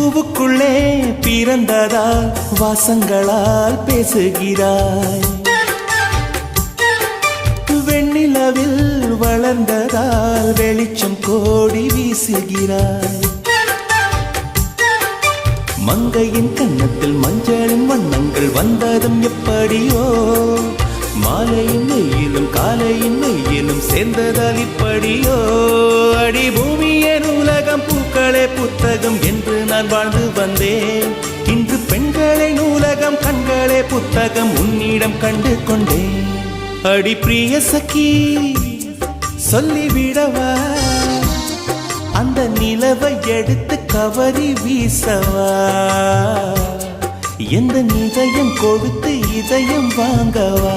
பூவுக்குள்ளே பிறந்ததால் வாசங்களால் பேசுகிறாய், வெண்ணிலவில் வளர்ந்ததால் வெளிச்சம் கோடி வீசுகிறாய். மங்கையின் கன்னத்தில் மஞ்சளின் வண்ணங்கள் வந்ததும் எப்படியோ, மாலையின் வெயிலும் காலையின் வெயிலும் சேர்ந்ததால் இப்படியோ. அடி பூமியே நூலகம் பூக்களே புத்தகம் என்று நான் வாழ்ந்து வந்தேன். இன்று பெண்களே நூலகம் கண்களே புத்தகம் உன்னிடம் கண்டு கொண்டேன். அடி பிரிய சகி சொல்லிவிடவா, அந்த நிலவை எடுத்து கவரி வீசவா, எந்த இதயம் கொடுத்து இதயம் வாங்கவா.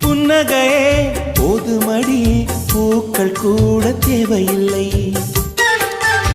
புன்னகையே போதுமடி, பூக்கள் கூட தேவையில்லை.